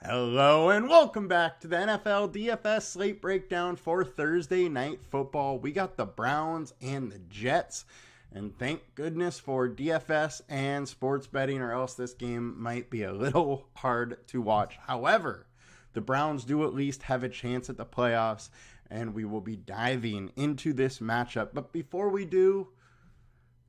Hello and welcome back to the NFL DFS slate breakdown for Thursday Night Football. We got the Browns and the Jets, and thank goodness for DFS and sports betting, or else this game might be a little hard to watch. However, the Browns do at least have a chance at the playoffs, and we will be diving into this matchup. But before we do,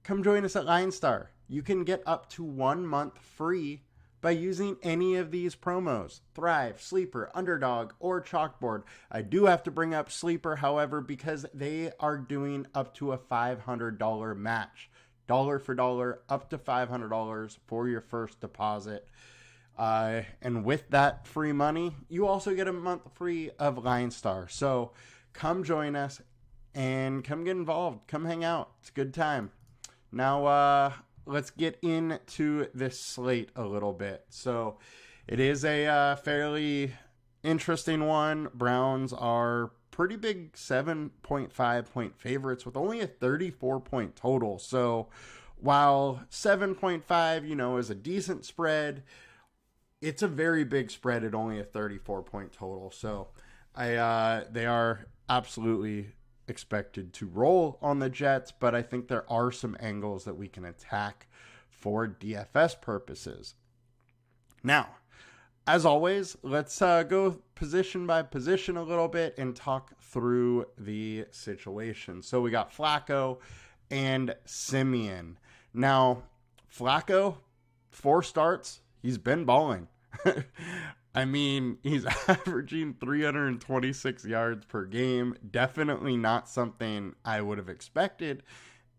come join us at LineStar. You can get up to 1 month free by using any of these promos: Thrive, Sleeper, Underdog, or Chalkboard. I do have to bring up Sleeper, however, because they are doing up to a $500 match. Dollar for dollar, up to $500 for your first deposit. And with that free money, you also get a month free of LineStar. So come join us and come get involved. Come hang out. It's a good time. Now, let's get into this slate a little bit. So it is a fairly interesting one. Browns are pretty big 7.5 point favorites with only a 34 point total. So while 7.5, is a decent spread, it's a very big spread at only a 34 point total. So they are absolutely expected to roll on the Jets, but I think there are some angles that we can attack for DFS purposes. Now, as always, let's go position by position a little bit and talk through the situation. So we got Flacco and Simeon. Now, Flacco, 4 starts, he's been balling. I mean, he's averaging 326 yards per game. Definitely not something I would have expected.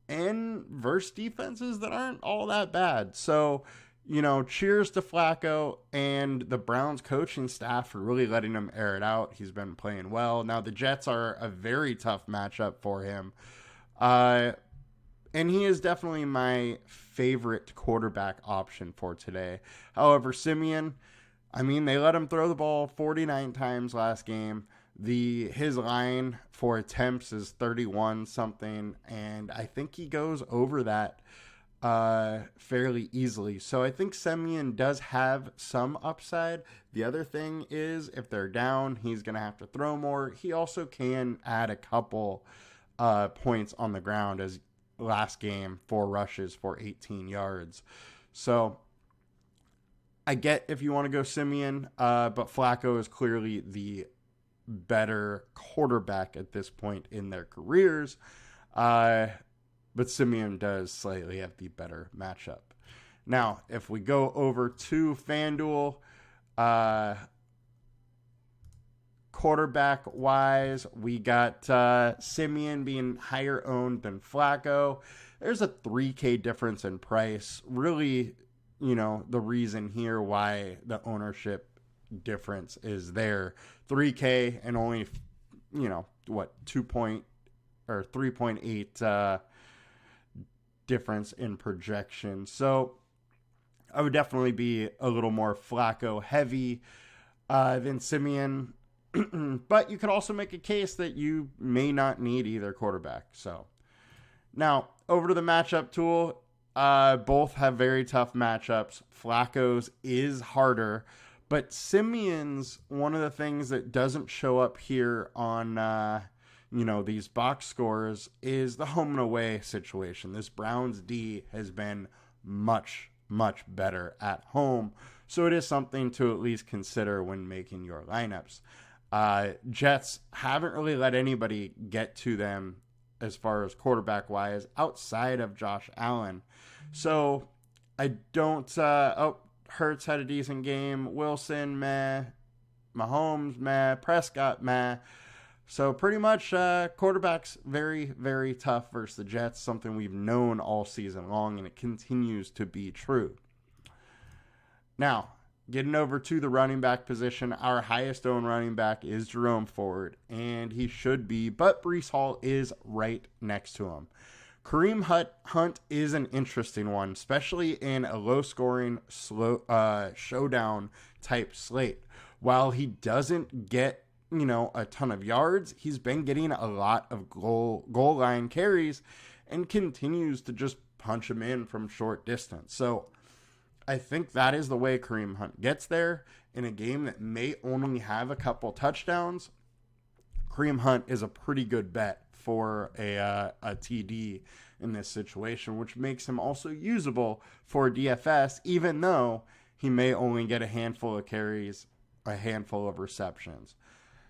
And versus defenses that aren't all that bad. So, cheers to Flacco and the Browns coaching staff for really letting him air it out. He's been playing well. Now, the Jets are a very tough matchup for him. And he is definitely my favorite quarterback option for today. However, Simeon, they let him throw the ball 49 times last game. His line for attempts is 31 something, and I think he goes over that fairly easily. So I think Simeon does have some upside. The other thing is, if they're down, he's going to have to throw more. He also can add a couple points on the ground, as last game, 4 rushes for 18 yards. So I get if you want to go Simeon, but Flacco is clearly the better quarterback at this point in their careers. But Simeon does slightly have the better matchup. Now, if we go over to FanDuel, quarterback-wise, we got Simeon being higher owned than Flacco. There's a $3K difference in price. Really, the reason here why the ownership difference is there. $3K and only, 3.8 difference in projection. So I would definitely be a little more Flacco heavy than Simeon. But you could also make a case that you may not need either quarterback. So now over to the matchup tool. Both have very tough matchups. Flacco's is harder, but Simeon's, one of the things that doesn't show up here on, these box scores is the home and away situation. This Browns D has been much, much better at home. So it is something to at least consider when making your lineups. Jets haven't really let anybody get to them as far as quarterback wise outside of Josh Allen. So I don't, Hurts had a decent game. Wilson, meh. Mahomes, meh. Prescott, meh. So pretty much quarterbacks very, very tough versus the Jets, something we've known all season long, and it continues to be true. Now, getting over to the running back position, our highest owned running back is Jerome Ford, and he should be, but Breece Hall is right next to him. Kareem Hunt is an interesting one, especially in a low-scoring, showdown type slate. While he doesn't get, a ton of yards, he's been getting a lot of goal line carries and continues to just punch him in from short distance. So I think that is the way Kareem Hunt gets there. in a game that may only have a couple touchdowns, Kareem Hunt is a pretty good bet for a TD in this situation, which makes him also usable for DFS, even though he may only get a handful of carries, a handful of receptions.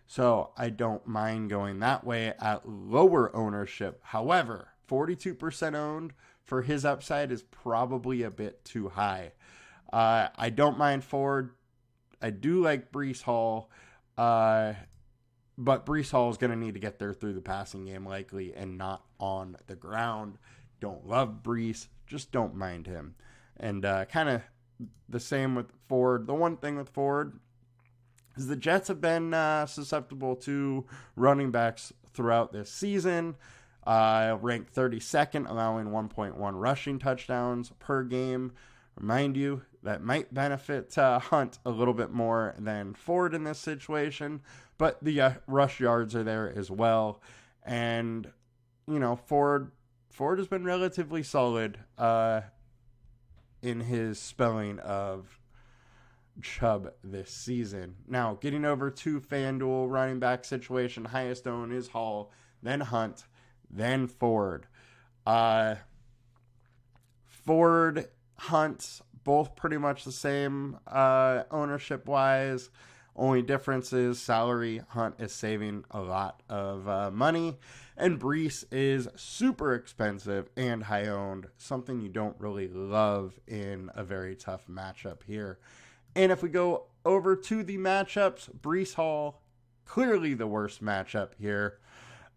So I don't mind going that way at lower ownership. However, 42% owned for his upside is probably a bit too high. I don't mind Ford. I do like Breece Hall. But Breece Hall is going to need to get there through the passing game likely and not on the ground. Don't love Breece, just don't mind him. And kind of the same with Ford. The one thing with Ford is the Jets have been susceptible to running backs throughout this season. Ranked 32nd, allowing 1.1 rushing touchdowns per game. Remind you, that might benefit Hunt a little bit more than Ford in this situation, but the rush yards are there as well. And, Ford has been relatively solid in his spelling of Chubb this season. Now, getting over to FanDuel running back situation, highest owned is Hall, then Hunt, then Ford. Ford, Hunt, both pretty much the same ownership-wise. Only difference is salary. Hunt is saving a lot of money. And Breece is super expensive and high-owned, something you don't really love in a very tough matchup here. And if we go over to the matchups, Breece Hall, clearly the worst matchup here.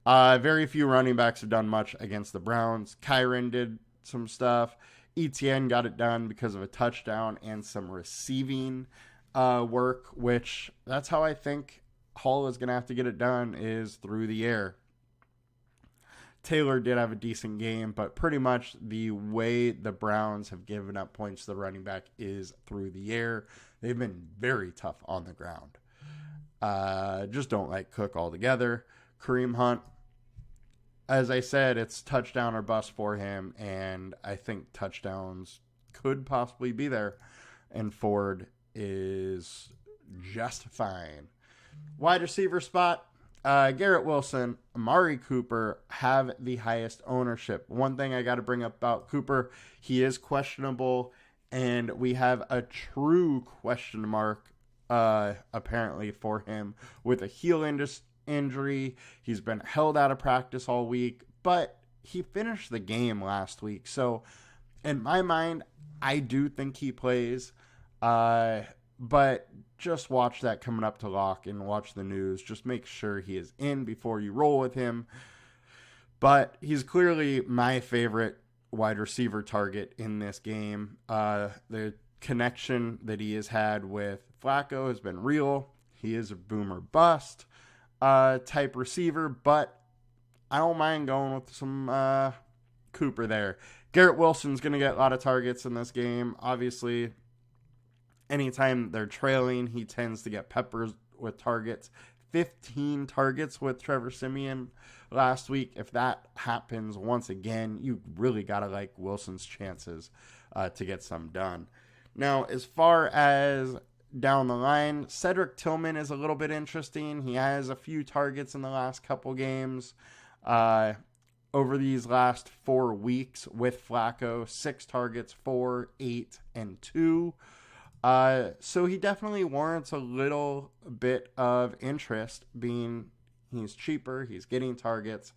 Very few running backs have done much against the Browns. Kyren did some stuff. ETN got it done because of a touchdown and some receiving work, which that's how I think Hall is going to have to get it done, is through the air. Taylor did have a decent game, but pretty much the way the Browns have given up points to the running back is through the air. They've been very tough on the ground. Just don't like Cook altogether. Kareem Hunt, as I said, it's touchdown or bust for him, and I think touchdowns could possibly be there, and Ford is just fine. Wide receiver spot, Garrett Wilson, Amari Cooper have the highest ownership. One thing I got to bring up about Cooper, he is questionable, and we have a true question mark apparently for him with a heel injury. He's been held out of practice all week, but he finished the game last week. So in my mind, I do think he plays, but just watch that coming up to lock and watch the news. Just make sure he is in before you roll with him. But he's clearly my favorite wide receiver target in this game. The connection that he has had with Flacco has been real. He is a boomer bust type receiver, but I don't mind going with some Cooper there. Garrett Wilson's going to get a lot of targets in this game. Obviously, anytime they're trailing, he tends to get peppers with targets. 15 targets with Trevor Siemian last week. If that happens once again, you really got to like Wilson's chances to get some done. Now, as far as down the line, Cedric Tillman is a little bit interesting. He has a few targets in the last couple games. Over these last 4 weeks with Flacco, 6 targets, 4, 8, and 2. So he definitely warrants a little bit of interest, being he's cheaper, he's getting targets,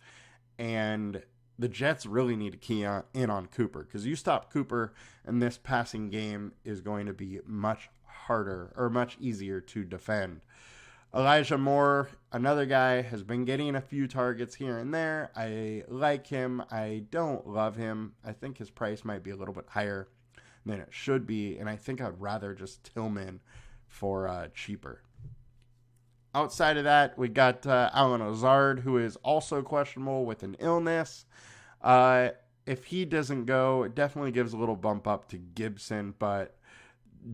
and the Jets really need to key in on Cooper, because you stop Cooper and this passing game is going to be much harder or much easier to defend. Elijah Moore, another guy, has been getting a few targets here and there. I like him. I don't love him. I think his price might be a little bit higher than it should be, and I think I'd rather just Tillman for cheaper. Outside of that, we got Allen Lazard, who is also questionable with an illness. If he doesn't go, it definitely gives a little bump up to Gibson, but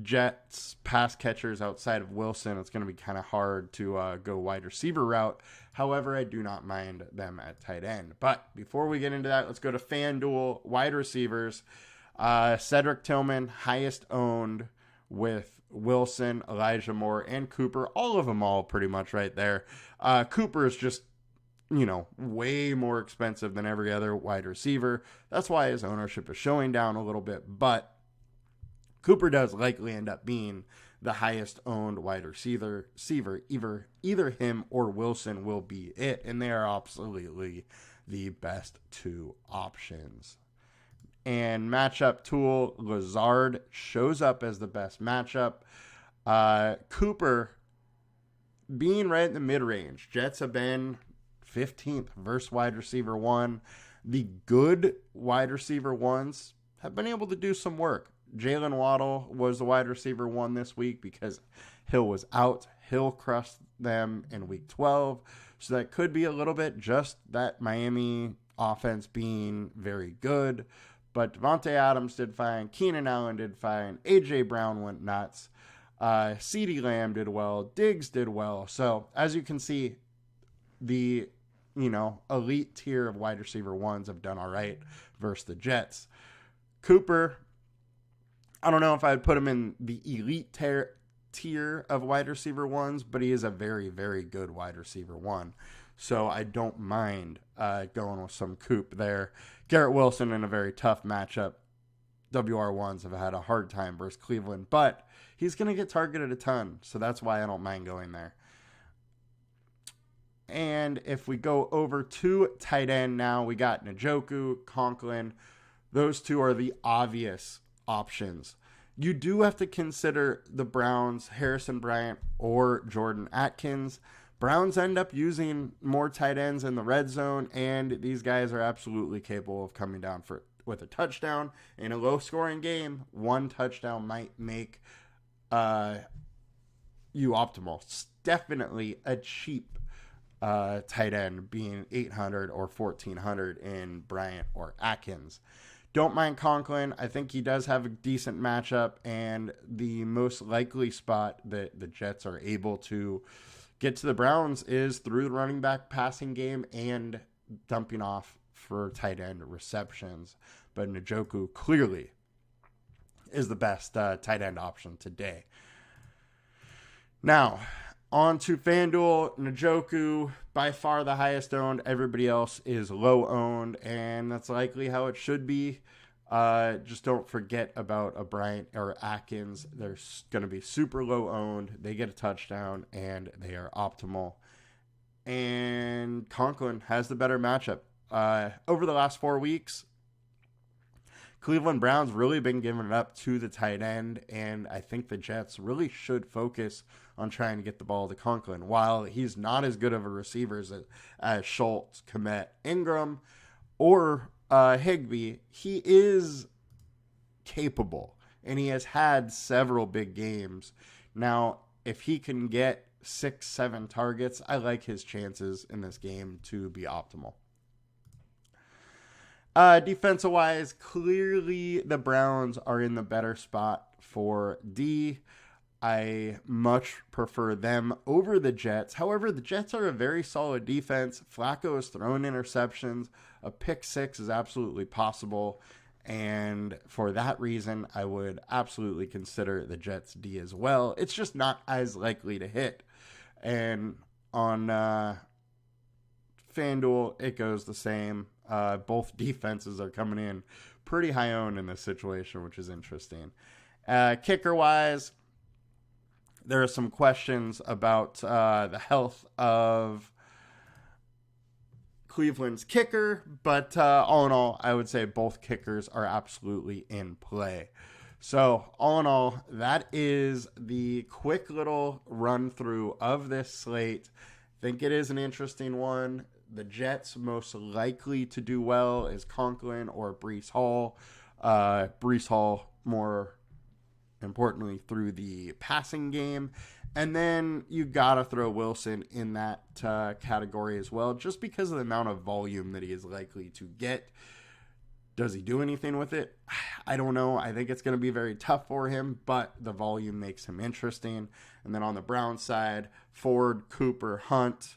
Jets pass catchers outside of Wilson, it's going to be kind of hard to go wide receiver route. However, I do not mind them at tight end. But before we get into that, let's go to FanDuel wide receivers. Cedric Tillman, highest owned with Wilson, Elijah Moore, and Cooper. All of them all pretty much right there. Cooper is just, way more expensive than every other wide receiver. That's why his ownership is showing down a little bit. But Cooper does likely end up being the highest owned wide receiver. Either him or Wilson will be it. And they are absolutely the best two options. And matchup tool, Lazard shows up as the best matchup. Cooper being right in the mid-range. Jets have been 15th versus wide receiver one. The good wide receiver ones have been able to do some work. Jalen Waddle was the wide receiver one this week because Hill was out. Hill crushed them in week 12. So that could be a little bit just that Miami offense being very good. But Devontae Adams did fine. Keenan Allen did fine. A.J. Brown went nuts. CeeDee Lamb did well. Diggs did well. So as you can see, the elite tier of wide receiver ones have done all right versus the Jets. Cooper, I don't know if I'd put him in the elite tier of wide receiver ones, but he is a very, very good wide receiver one. So I don't mind going with some Coop there. Garrett Wilson in a very tough matchup. WR1s have had a hard time versus Cleveland, but he's going to get targeted a ton. So that's why I don't mind going there. And if we go over to tight end now, we got Njoku, Conklin. Those two are the obvious options. You do have to consider the Browns, Harrison Bryant or Jordan Atkins. Browns end up using more tight ends in the red zone, and these guys are absolutely capable of coming down with a touchdown. In a low-scoring game, one touchdown might make you optimal. It's definitely a cheap tight end being $800 or $1,400 in Bryant or Atkins. Don't mind Conklin. I think he does have a decent matchup, and the most likely spot that the Jets are able to get to the Browns is through the running back passing game and dumping off for tight end receptions. But Njoku clearly is the best tight end option today. Now, on to FanDuel. Njoku, by far the highest owned. Everybody else is low owned, and that's likely how it should be. Just don't forget about a Bryant or Atkins. They're going to be super low owned. They get a touchdown, and they are optimal. And Conklin has the better matchup. Over the last 4 weeks, Cleveland Browns really been giving it up to the tight end, and I think the Jets really should focus on trying to get the ball to Conklin. While he's not as good of a receiver as Schultz, Kmet, Ingram, or Higbee, he is capable, and he has had several big games. Now, if he can get 6-7 targets, I like his chances in this game to be optimal. Defensive-wise, clearly the Browns are in the better spot for D. I much prefer them over the Jets. However, the Jets are a very solid defense. Flacco is throwing interceptions. A pick six is absolutely possible. And for that reason, I would absolutely consider the Jets D as well. It's just not as likely to hit. And on FanDuel, it goes the same. Both defenses are coming in pretty high owned in this situation, which is interesting. Kicker-wise, there are some questions about the health of Cleveland's kicker, but all in all, I would say both kickers are absolutely in play. So all in all, that is the quick little run through of this slate. I think it is an interesting one. The Jets most likely to do well is Conklin or Breece Hall. Breece Hall more importantly through the passing game. And then you got to throw Wilson in that category as well, just because of the amount of volume that he is likely to get. Does he do anything with it? I don't know. I think it's going to be very tough for him, but the volume makes him interesting. And then on the Browns side, Ford, Cooper, Hunt,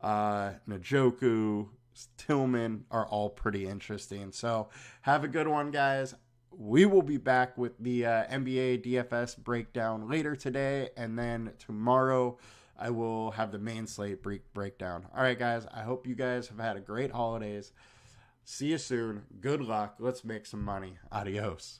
Njoku, Tillman are all pretty interesting. So have a good one, guys. we will be back with the NBA DFS breakdown later today, and then tomorrow I will have the main slate breakdown. All right, guys, I hope you guys have had a great holidays. See you soon. Good luck. Let's make some money. Adios.